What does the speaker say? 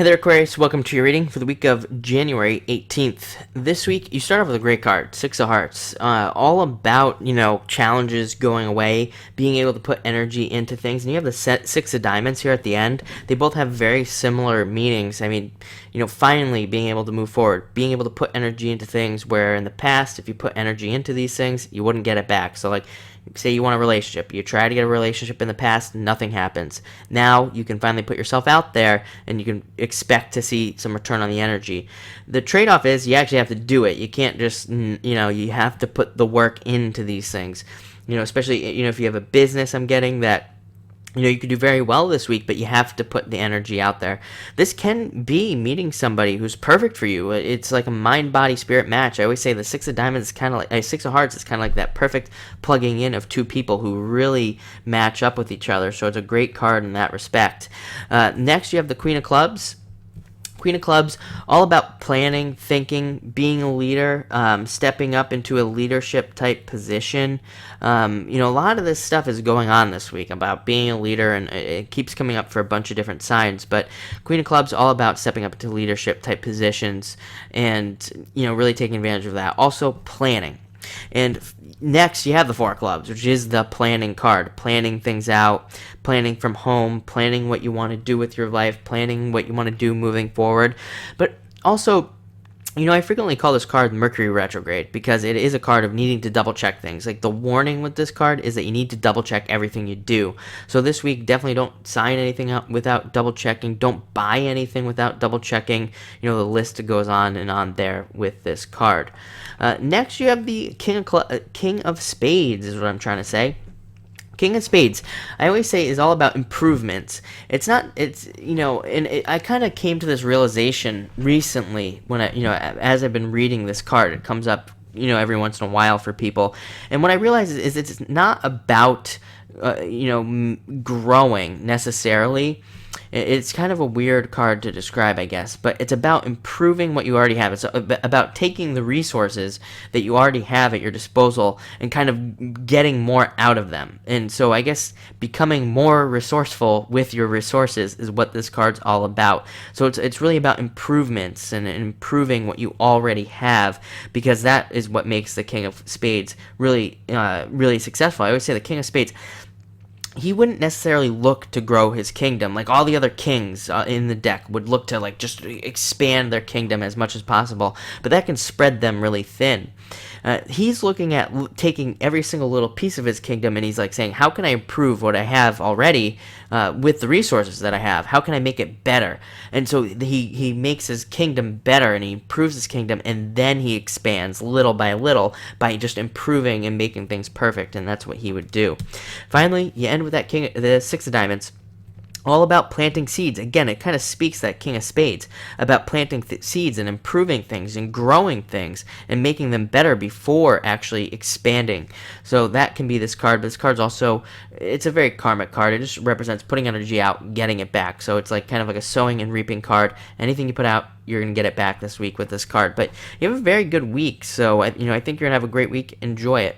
Hey there, Aquarius. Welcome to your reading for the week of January 18th. This week, you start off with a great card, Six of Hearts. All about, challenges going away, being able to put energy into things. And you have the Six of Diamonds here at the end. They both have very similar meanings. I mean, finally being able to move forward, being able to put energy into things where in the past, if you put energy into these things, you wouldn't get it back. So, say you want a relationship. You try to get a relationship in the past, nothing happens. Now you can finally put yourself out there and you can expect to see some return on the energy. The trade-off is you actually have to do it. You can't just, you have to put the work into these things. Especially, if you have a business, I'm getting that you could do very well this week, but you have to put the energy out there. This can be meeting somebody who's perfect for you. It's like a mind, body, spirit match. I always say the Six of Diamonds is kind of like Six of Hearts is kind of like that perfect plugging in of two people who really match up with each other. So it's a great card in that respect. Next, you have the Queen of Clubs. Queen of Clubs, all about planning, thinking, being a leader, stepping up into a leadership type position. A lot of this stuff is going on this week about being a leader, and it keeps coming up for a bunch of different signs. But Queen of Clubs, all about stepping up into leadership type positions and, really taking advantage of that. Also, planning. And next, you have the Four of Clubs, which is the planning card. Planning things out, planning from home, planning what you want to do with your life, planning what you want to do moving forward. But also, I frequently call this card Mercury retrograde because it is a card of needing to double check things. Like the warning with this card is that you need to double check everything you do. So this week, definitely don't sign anything out without double checking. Don't buy anything without double checking. The list goes on and on there with this card. Next, you have the King of Spades is what I'm trying to say. King of Spades, I always say, is all about improvements. I kind of came to this realization recently when as I've been reading this card. It comes up, every once in a while for people. And what I realize is it's not about, growing necessarily. It's kind of a weird card to describe, I guess, but it's about improving what you already have. It's about taking the resources that you already have at your disposal and kind of getting more out of them. And so I guess becoming more resourceful with your resources is what this card's all about. So it's really about improvements and improving what you already have, because that is what makes the King of Spades really, really successful. I always say the King of Spades, he wouldn't necessarily look to grow his kingdom like all the other kings in the deck would look to just expand their kingdom as much as possible, but that can spread them really thin. He's looking at taking every single little piece of his kingdom and he's saying, how can I improve what I have already with the resources that I have? How can I make it better? And so he makes his kingdom better and he improves his kingdom, and then he expands little by little by just improving and making things perfect, and that's what he would do. Finally, you end with that the Six of Diamonds. All about planting seeds. Again, it kind of speaks that King of Spades about planting seeds and improving things and growing things and making them better before actually expanding. So that can be this card, but this card's also, it's a very karmic card. It just represents putting energy out, getting it back. So it's kind of like a sowing and reaping card. Anything you put out, you're going to get it back this week with this card. But you have a very good week, so I think you're going to have a great week. Enjoy it.